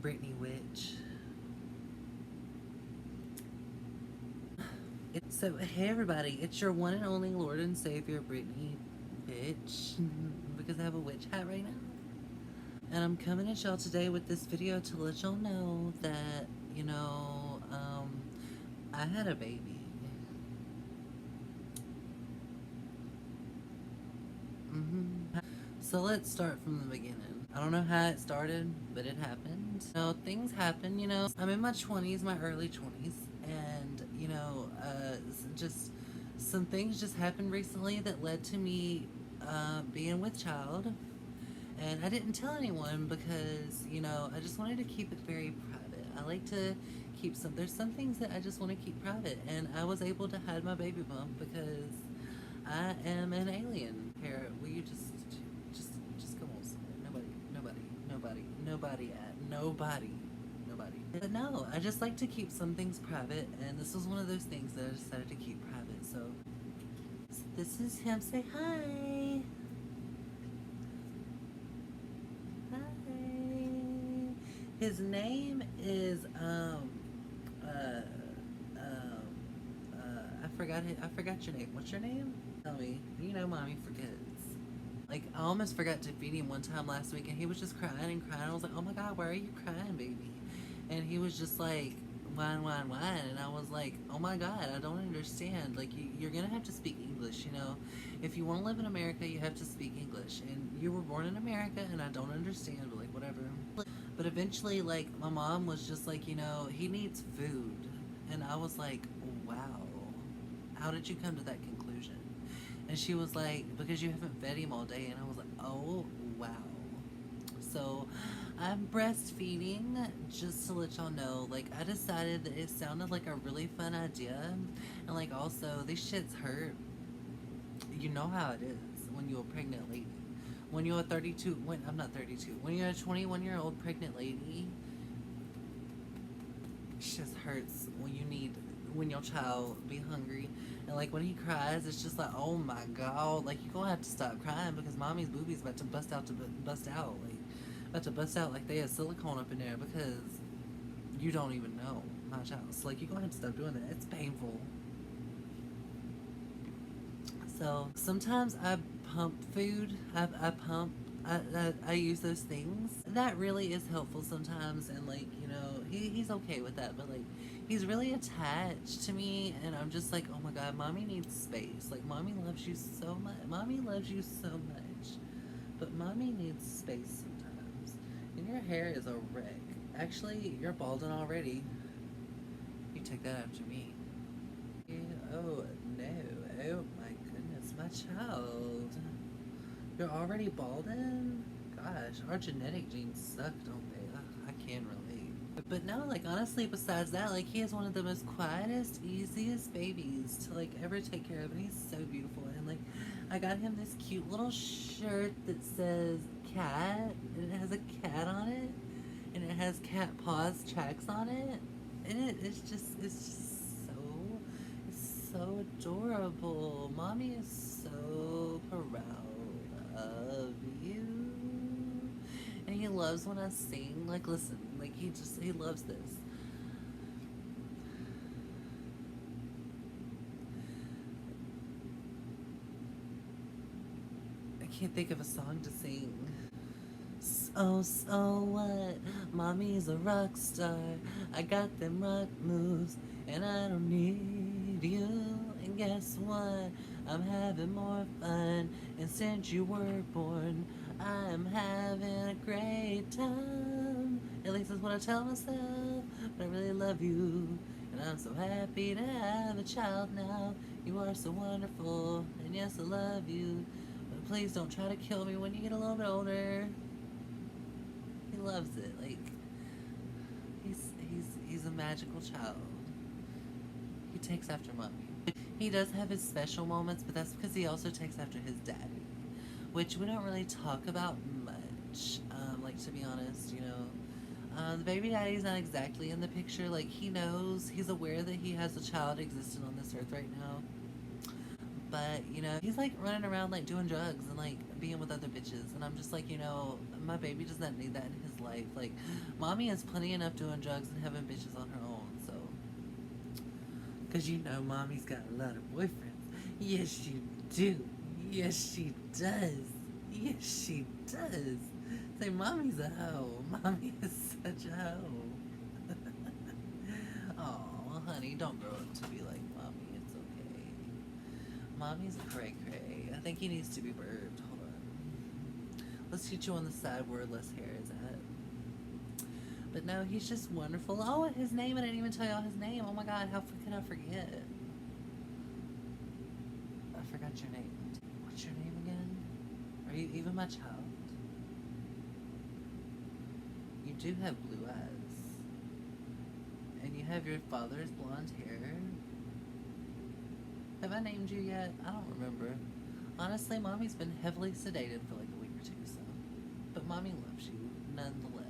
Britney Witch. So, hey everybody, it's your one and only Lord and Savior, Britney Bitch, because I have a witch hat right now. And I'm coming at y'all today with this video to let y'all know that, I had a baby. So let's start from the beginning. I don't know how it started, but it happened. Things happen, I'm in my 20s, my early 20s, and, just some things just happened recently that led to me being with child. And I didn't tell anyone because, I just wanted to keep it very private. I like to keep there's some things that I just want to keep private. And I was able to hide my baby bump because I am an alien. Here, will you just come on, nobody. But no, I just like to keep some things private, and this was one of those things that I decided to keep private. So this is him. Say hi. Hi. His name is I forgot your name. What's your name? Tell me. Mommy forgets. Like, I almost forgot to feed him one time last week, and he was just crying and crying. I was like, oh my God, why are you crying, baby? And he was just like, whine. And I was like, oh my God, I don't understand. Like, you're gonna have to speak English, If you want to live in America, you have to speak English. And you were born in America, and I don't understand, but like, whatever. But eventually, like, my mom was just like, he needs food. And I was like, wow, how did you come to that conclusion? And she was like, because you haven't fed him all day. And I was like, oh, wow. So I'm breastfeeding, just to let y'all know. Like, I decided that it sounded like a really fun idea. And, like, also, these shits hurt. You know how it is when you're a pregnant lady. When you're a 32, I'm not 32, when you're a 21-year-old pregnant lady, it just hurts when your child be hungry. And like when he cries, it's just like, oh my God, like you're gonna have to stop crying because mommy's boobie's about to bust out, like they have silicone up in there because you don't even know my child. So like you're gonna have to stop doing that. It's painful. So sometimes I pump food. I use those things. That really is helpful sometimes, and like he's okay with that, but like he's really attached to me, and I'm just like, oh my God, mommy needs space. Like mommy loves you so much. Mommy loves you so much, but mommy needs space sometimes. And your hair is a wreck. Actually, you're balding already. You take that after me. Oh no! Oh my goodness, my child. You're already balding? Gosh, our genetic genes suck, don't they? Ugh, I can relate. But no, like honestly, besides that, like he is one of the most quietest, easiest babies to like ever take care of, and he's so beautiful. And like, I got him this cute little shirt that says cat, and it has a cat on it, and it has cat paws tracks on it, and it's so adorable. Mommy is so proud of you. And he loves when I sing. Like, listen, like he loves this. I can't think of a song to sing. So what? Mommy's a rock star. I got them rock moves, and I don't need you. And guess what? I'm having more fun. And since you were born, I'm having a great time. At least that's what I tell myself. But I really love you, and I'm so happy to have a child now. You are so wonderful, and yes, I love you. But please don't try to kill me when you get a little bit older. He loves it. Like he's a magical child. He takes after mommy. He does have his special moments, but that's because he also takes after his daddy, which we don't really talk about much. Like to be honest, the baby daddy's not exactly in the picture. Like he knows, he's aware that he has a child existing on this earth right now. But, he's like running around like doing drugs and like being with other bitches. And I'm just like, my baby does not need that in his life. Like, mommy is plenty enough doing drugs and having bitches on her own, so. Because you know mommy's got a lot of boyfriends. Yes, you do. Yes, she does. Yes, she does. Say, mommy's a hoe. Mommy is such a hoe. Oh, honey, don't grow up to be like mommy. It's okay. Mommy's a cray-cray. I think he needs to be burped. Hold on. Let's get you on the side where less hair is at. But no, he's just wonderful. Oh, his name, I didn't even tell y'all his name. Oh my god, how could I forget? I forgot your name. What's your name again? Are you even my child? You do have blue eyes. And you have your father's blonde hair. Have I named you yet? I don't remember. Honestly, mommy's been heavily sedated for like a week or two, so. But mommy loves you, nonetheless.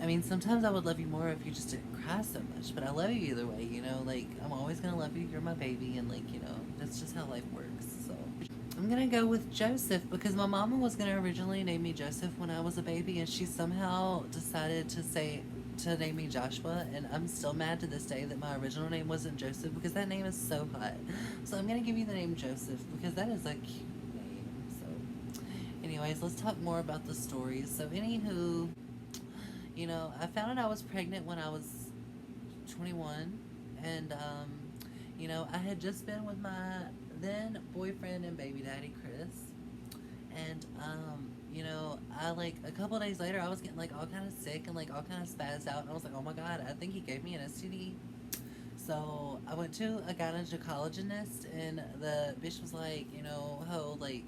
I mean, sometimes I would love you more if you just didn't cry so much, but I love you either way, you know? Like, I'm always gonna love you, you're my baby, and like, you know, that's just how life works, so. I'm gonna go with Joseph, because my mama was gonna originally name me Joseph when I was a baby, and she somehow decided to name me Joshua, and I'm still mad to this day that my original name wasn't Joseph, because that name is so hot. So I'm gonna give you the name Joseph, because that is a cute name, so. Anyways, let's talk more about the stories. So anywho, you know, I found out I was pregnant when I was 21, and, you know, I had just been with my then boyfriend and baby daddy, Chris, and, you know, I, like, a couple days later, I was getting, like, all kind of sick and, like, all kind of spazzed out, and I was like, oh my god, I think he gave me an STD. So, I went to a gynecologist, and the bitch was like, you know, ho, like,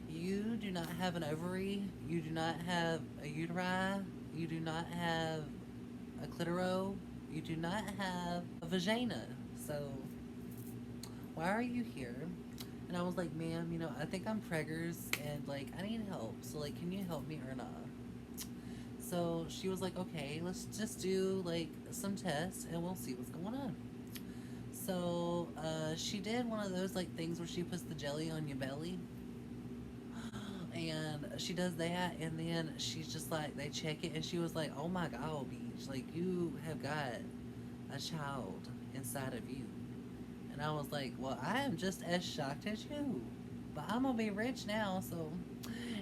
you do not have an ovary, you do not have a uteri, you do not have a clitoro, you do not have a vagina, so why are you here? And I was like, ma'am, you know, I think I'm preggers, and like, I need help, so like, can you help me or not? So she was like, okay, let's just do like some tests and we'll see what's going on. So she did one of those like things where she puts the jelly on your belly, and she does that, and then she's just like, they check it, and she was like, oh my god, bitch, like, you have got a child inside of you. And I was like, well, I am just as shocked as you, but I'm gonna be rich now, so.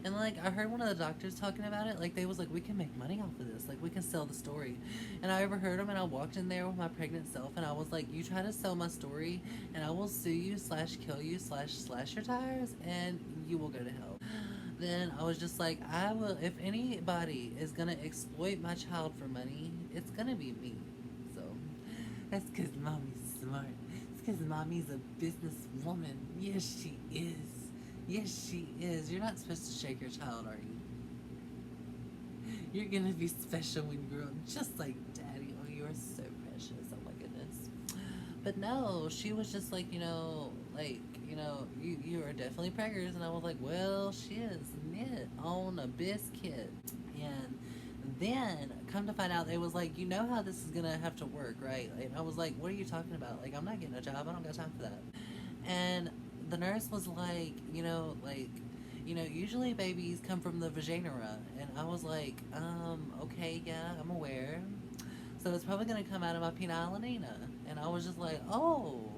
And like, I heard one of the doctors talking about it, like, they was like, we can make money off of this, like, we can sell the story. And I overheard them, and I walked in there with my pregnant self, and I was like, you try to sell my story, and I will sue you / kill you / slash your tires, and you will go to hell. Then I was just like, I will, if anybody is gonna exploit my child for money, it's gonna be me. So, that's because mommy's smart. It's because mommy's a businesswoman. Yes, she is. Yes, she is. You're not supposed to shake your child, are you? You're gonna be special when you grow up, just like daddy. Oh, you are so precious. Oh my goodness. But no, she was just like, you know, like, you know, you are definitely preggers. And I was like, well, she is knit on a biscuit. And then, come to find out, they was like, you know how this is gonna have to work, right? And I was like, what are you talking about? Like, I'm not getting a job. I don't got time for that. And the nurse was like, you know, usually babies come from the vagina. And I was like, okay, yeah, I'm aware. So it's probably gonna come out of my penile. And I was just like, oh,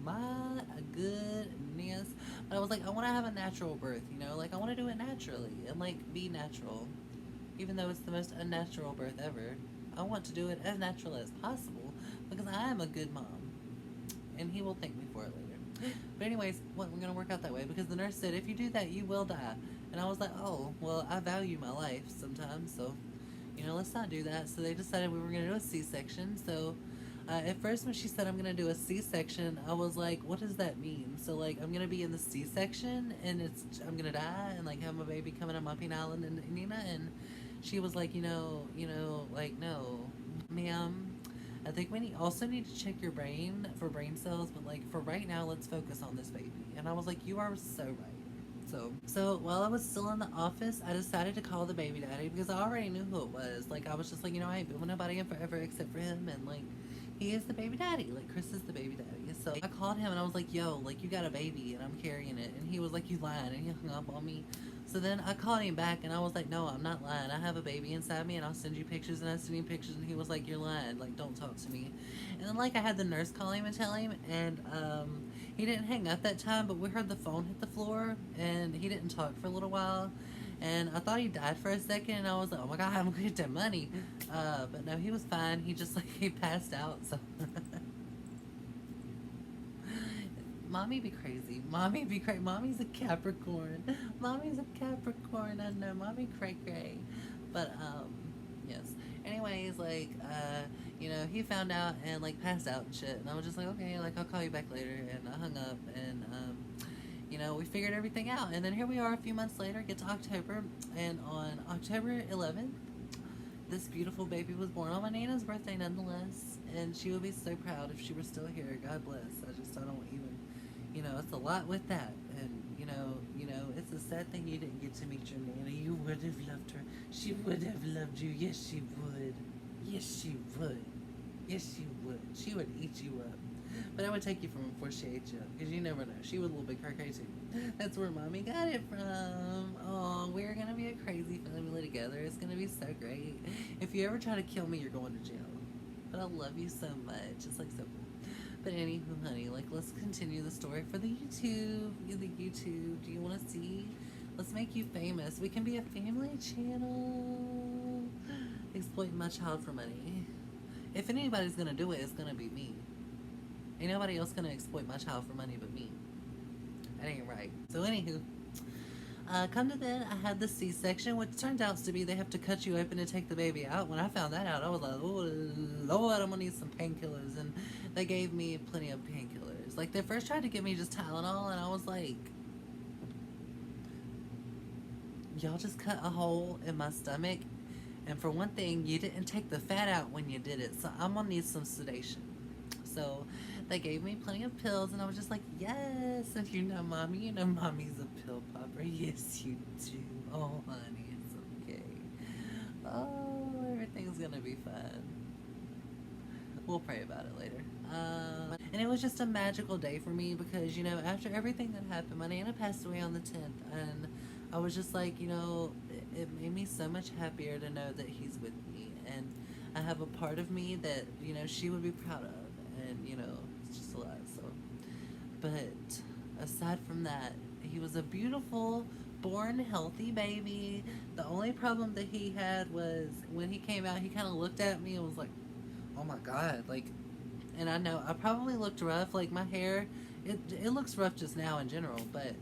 my goodness. But I was like, I want to have a natural birth, you know, like, I want to do it naturally and like be natural, even though it's the most unnatural birth ever. I want to do it as natural as possible because I am a good mom, and he will thank me for it later. But anyways, we're gonna work out that way because the nurse said if you do that, you will die. And I was like, oh, well, I value my life sometimes, so, you know, let's not do that. So they decided we were gonna do a C-section. So at first when she said I'm gonna do a C-section, I was like, what does that mean? So like, I'm gonna be in the C-section and I'm gonna die and like have my baby coming on my penile and Nina. And she was like, you know, like, no, ma'am, I think we also need to check your brain for brain cells, but like for right now, let's focus on this baby. And I was like, you are so right. So while I was still in the office, I decided to call the baby daddy because I already knew who it was. Like, I was just like, you know, I ain't been with nobody in forever except for him, and like, he is the baby daddy. Like, Chris is the baby daddy. So I called him and I was like, yo, like, you got a baby and I'm carrying it. And he was like, you lying, and he hung up on me. So then I called him back and I was like, no, I'm not lying. I have a baby inside me and I'll send you pictures. And I sent him pictures and he was like, you're lying. Like, don't talk to me. And then, like, I had the nurse call him and tell him. And he didn't hang up that time, but we heard the phone hit the floor and he didn't talk for a little while. And I thought he died for a second and I was like, oh my God, I'm going to get that money. But no, he was fine. He just, like, he passed out. So. Mommy be crazy. Mommy be crazy. Mommy's a Capricorn. Mommy's a Capricorn. I know. Mommy cray cray. But, yes. Anyways, like, he found out and, like, passed out and shit. And I was just like, okay, like, I'll call you back later. And I hung up and, we figured everything out. And then here we are a few months later, get to October. And on October 11th, this beautiful baby was born on my Nana's birthday nonetheless. And she would be so proud if she were still here. God bless. I don't even... it's a lot with that, and it's a sad thing you didn't get to meet your Nana. You would have loved her. She would have loved you. Yes, she would. Yes, she would. Yes, she would. She would eat you up. But I would take you from her before she ate you up, because you never know. She was a little bit cray too. That's where Mommy got it from. Oh, we're gonna be a crazy family together. It's gonna be so great. If you ever try to kill me, you're going to jail. But I love you so much. It's like so cool. But anywho, honey, like, let's continue the story for the YouTube. The YouTube. Do you want to see? Let's make you famous. We can be a family channel. Exploiting my child for money. If anybody's going to do it, it's going to be me. Ain't nobody else going to exploit my child for money but me. That ain't right. So, anywho. Come to that, I had the C-section, which turns out to be they have to cut you open and take the baby out. When I found that out, I was like, oh, Lord, I'm going to need some painkillers. And they gave me plenty of painkillers. Like, they first tried to give me just Tylenol, and I was like, y'all just cut a hole in my stomach. And for one thing, you didn't take the fat out when you did it, so I'm going to need some sedation. So they gave me plenty of pills, and I was just like, yes. And Mommy, Mommy's a pill popper. Yes, you do. Oh, honey, it's okay. Oh, everything's gonna be fine. We'll pray about it later. And it was just a magical day for me because, after everything that happened, my Nana passed away on the 10th, and I was just like, it made me so much happier to know that he's with me, and I have a part of me that, she would be proud of. And, it's just a lot, so. But aside from that, he was a beautiful, born, healthy baby. The only problem that he had was when he came out, he kind of looked at me and was like, oh my God, like, and I know I probably looked rough, like my hair, it looks rough just now in general, but,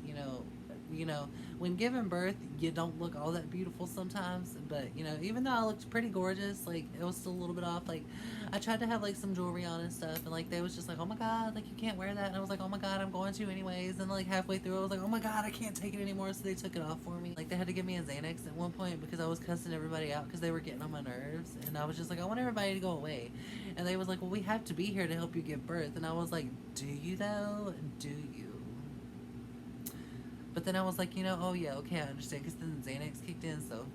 when giving birth, you don't look all that beautiful sometimes, but, even though I looked pretty gorgeous, like, it was still a little bit off, like, I tried to have, like, some jewelry on and stuff, and, like, they was just like, oh my God, like, you can't wear that, and I was like, oh my God, I'm going to anyways, and, like, halfway through, I was like, oh my God, I can't take it anymore, so they took it off for me. Like, they had to give me a Xanax at one point, because I was cussing everybody out, because they were getting on my nerves, and I was just like, I want everybody to go away, and they was like, well, we have to be here to help you give birth, and I was like, do you though? Do you? But then I was like, oh yeah, okay, I understand, because then Xanax kicked in, so,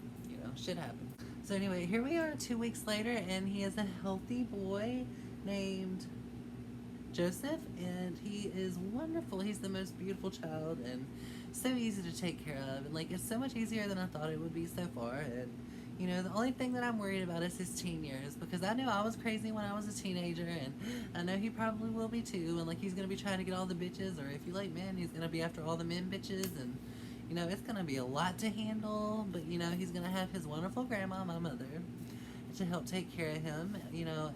shit happened. So anyway, here we are 2 weeks later, and he is a healthy boy named Joseph, and he is wonderful. He's the most beautiful child, and so easy to take care of, and, like, it's so much easier than I thought it would be so far, and, the only thing that I'm worried about is his teen years, because I know I was crazy when I was a teenager, and I know he probably will be too, and, like, he's going to be trying to get all the bitches, or if you like men, he's going to be after all the men bitches, and, it's going to be a lot to handle, but, he's going to have his wonderful grandma, my mother, to help take care of him,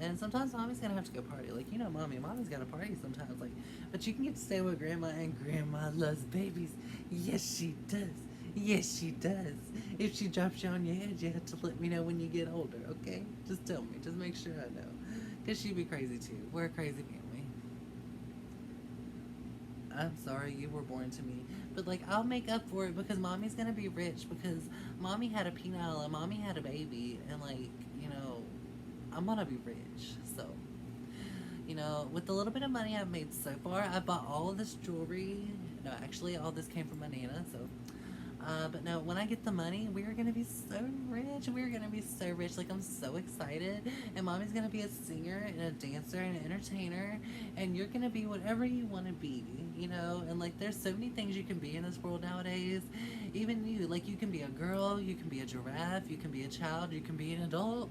and sometimes Mommy's going to have to go party, like, Mommy's got to party sometimes, like, but you can get to stay with Grandma, and Grandma loves babies. Yes, she does. Yes, she does. If she drops you on your head, you have to let me know when you get older, okay? Just tell me. Just make sure I know. Because she'd be crazy, too. We're a crazy family. I'm sorry you were born to me. But, like, I'll make up for it because Mommy's going to be rich because Mommy had a penile and Mommy had a baby. And, like, I'm going to be rich. So, with the little bit of money I've made so far, I bought all of this jewelry. No, actually, all this came from my Nana, so... But no, when I get the money, we are gonna be so rich. We are gonna be so rich. Like, I'm so excited. And mommy's gonna be a singer and a dancer and an entertainer. And you're gonna be whatever you want to be, you know? And like, there's so many things you can be in this world nowadays. Even you, like, you can be a girl, you can be a giraffe, you can be a child, you can be an adult.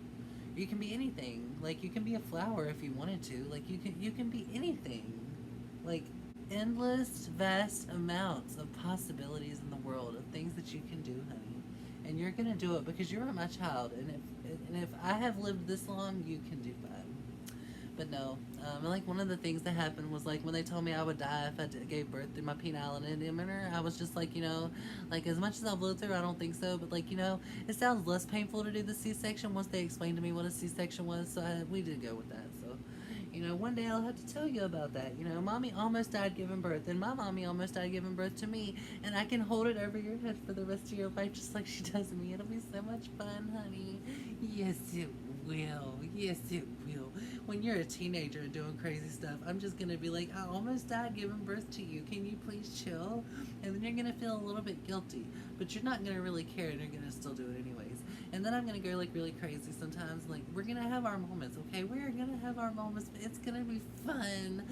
You can be anything. Like, you can be a flower if you wanted to. Like, you can be anything. Like, endless, vast amounts of possibilities in the world of things that you can do, honey. And you're gonna do it because you're my child. And if I have lived this long, you can do that. But no, like one of the things that happened was like when they told me I would die if gave birth through my penile and inhibitor, I was just like, you know, like as much as I've lived through, I don't think so. But like, you know, it sounds less painful to do the C-section once they explained to me what a C-section was. So we did go with that. So, you know, one day I'll have to tell you about that. You know, mommy almost died giving birth, and my mommy almost died giving birth to me, and I can hold it over your head for the rest of your life just like she does me. It'll be so much fun, honey. Yes, it will. Yes, it will. When you're a teenager and doing crazy stuff, I'm just gonna be like, I almost died giving birth to you. Can you please chill? And then you're gonna feel a little bit guilty, but you're not gonna really care, and you're gonna still do it anyways. And then I'm gonna go like really crazy sometimes. Like, we're gonna have our moments, okay? We're gonna have our moments. It's gonna be fun.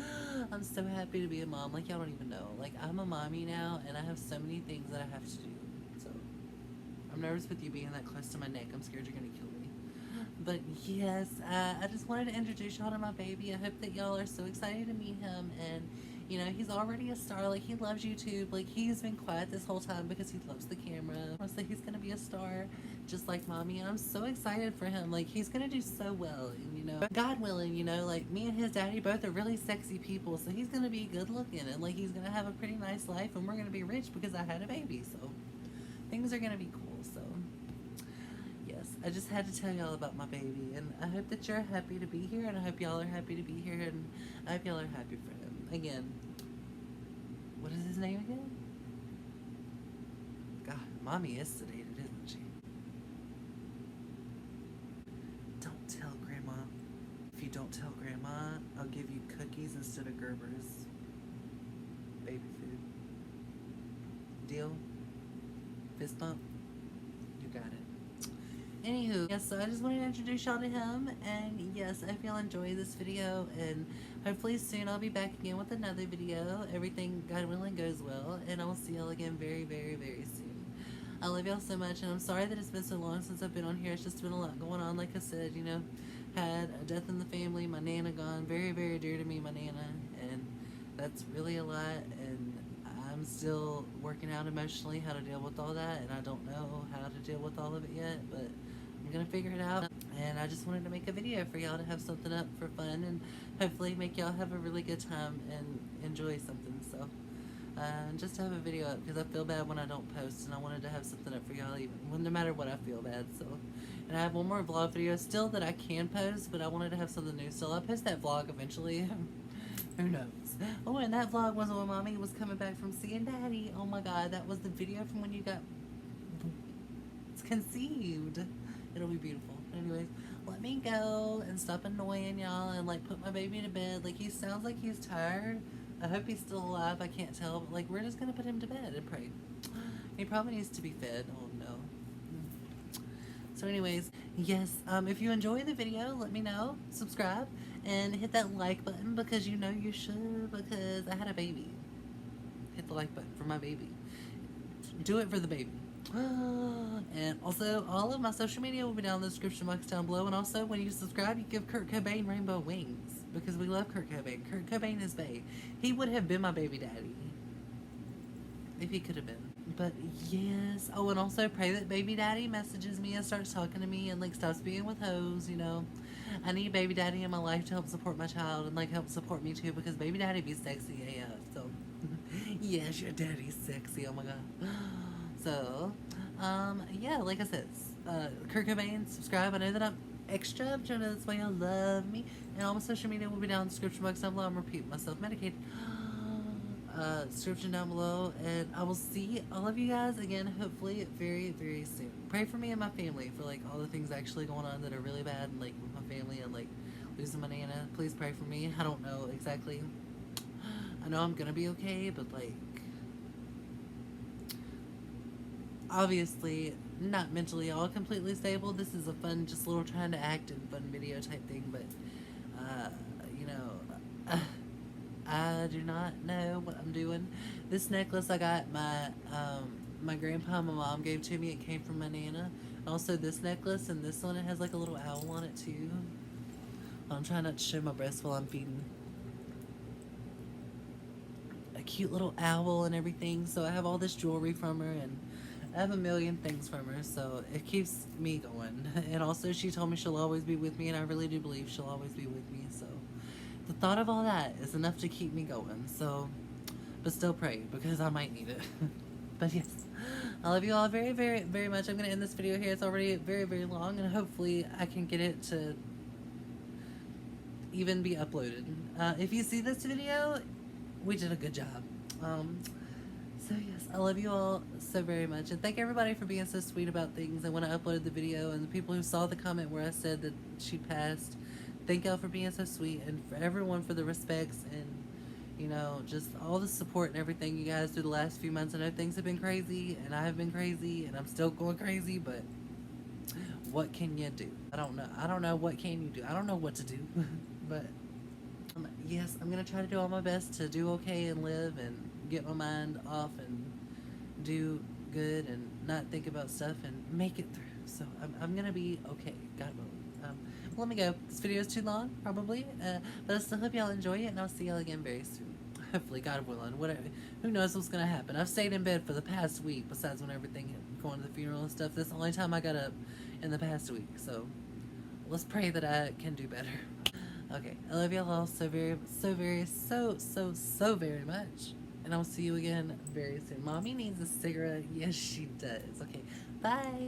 I'm so happy to be a mom. Like, y'all don't even know. Like, I'm a mommy now, and I have so many things that I have to do. So I'm nervous with you being that close to my neck. I'm scared you're gonna kill me. But yes, I just wanted to introduce y'all to my baby. I hope that y'all are so excited to meet him. And, you know, he's already a star. Like, he loves YouTube. Like, he's been quiet this whole time because he loves the camera. So he's going to be a star just like mommy. And I'm so excited for him. Like, he's going to do so well. And, you know, God willing, you know, like, me and his daddy both are really sexy people. So he's going to be good looking. And, like, he's going to have a pretty nice life. And we're going to be rich because I had a baby. So things are going to be cool. So yes, I just had to tell y'all about my baby, and I hope that you're happy to be here, and I hope y'all are happy to be here, and I hope y'all are happy for him. Again, what is his name again? God, mommy is sedated, isn't she? Don't tell Grandma. If you don't tell Grandma, I'll give you cookies instead of Gerber's. Baby food. Deal? Fist bump? You got it. Anywho, yes, so I just wanted to introduce y'all to him, and yes, I hope y'all enjoy this video, and hopefully soon I'll be back again with another video. Everything, God willing, goes well, and I will see y'all again very, very, very soon. I love y'all so much, and I'm sorry that it's been so long since I've been on here. It's just been a lot going on, like I said, you know. Had a death in the family, my Nana gone, very, very dear to me, my Nana, and that's really a lot, and I'm still working out emotionally how to deal with all that, and I don't know how to deal with all of it yet, but I'm gonna figure it out. And I just wanted to make a video for y'all to have something up for fun, and hopefully make y'all have a really good time and enjoy something. So just to have a video up, because I feel bad when I don't post, and I wanted to have something up for y'all even when, no matter what, I feel bad. So, and I have one more vlog video still that I can post, but I wanted to have something new, so I'll post that vlog eventually. Who knows? Oh, and that vlog was when mommy was coming back from seeing daddy. Oh my god, that was the video from when you got conceived. It'll be beautiful. Anyways, let me go and stop annoying y'all and like put my baby to bed. Like, he sounds like he's tired. I hope he's still alive. I can't tell, but like, we're just gonna put him to bed and pray. He probably needs to be fed. Oh no. So anyways, yes, if you enjoy the video, let me know, subscribe, and hit that like button, because you know you should, because I had a baby. Hit the like button for my baby. Do it for the baby. And also, all of my social media will be down in the description box down below. And also, when you subscribe, you give Kurt Cobain rainbow wings, because we love Kurt Cobain. Kurt Cobain is bae. He would have been my baby daddy if he could have been. But yes. Oh, and also pray that baby daddy messages me and starts talking to me and like stops being with hoes. You know, I need baby daddy in my life to help support my child and like help support me too, because baby daddy be sexy AF. So yes, your daddy's sexy. Oh my god. So, yeah, like I said, Kurt Cobain, subscribe. I know that I'm extra, but you know that's why y'all love me. And all my social media will be down in the description box down below. I'm repeating myself, medicated. Description down below. And I will see all of you guys again, hopefully, very, very soon. Pray for me and my family for, like, all the things actually going on that are really bad, and, like, with my family and, like, losing my Nana. Please pray for me. I don't know exactly. I know I'm gonna be okay, but, like, obviously not mentally all completely stable. This is a fun, just little trying to act and fun video type thing, but uh, you know, I do not know what I'm doing. This necklace I got my grandpa and my mom gave to me. It came from my nana. Also this necklace and this one, it has like a little owl on it too. I'm trying not to show my breast while I'm feeding. A cute little owl and everything. So I have all this jewelry from her, and I have a million things from her, so it keeps me going. And also she told me she'll always be with me, and I really do believe she'll always be with me. So the thought of all that is enough to keep me going. So, but still pray, because I might need it. But yes, I love you all very, very, very much. I'm going to end this video here. It's already very, very long, and hopefully I can get it to even be uploaded. If you see this video, we did a good job. So yes, I love you all so very much, and thank everybody for being so sweet about things. And when I uploaded the video, and the people who saw the comment where I said that she passed, thank y'all for being so sweet, and for everyone for the respects, and you know, just all the support and everything you guys through the last few months. I know things have been crazy, and I have been crazy, and I'm still going crazy, but what can you do? I don't know. I don't know what can you do. I don't know what to do. But yes, I'm gonna try to do all my best to do okay and live and get my mind off and do good and not think about stuff and make it through. So I'm gonna be okay. God willing. Let me go. This video is too long, probably, but I still hope y'all enjoy it, and I'll see y'all again very soon. Hopefully, God willing. Whatever. Who knows what's gonna happen? I've stayed in bed for the past week. Besides when everything going to the funeral and stuff, that's the only time I got up in the past week. So let's pray that I can do better. Okay, I love y'all all so very, so very, so very much. And I'll see you again very soon. Mommy needs a cigarette. Yes, she does. Okay, bye.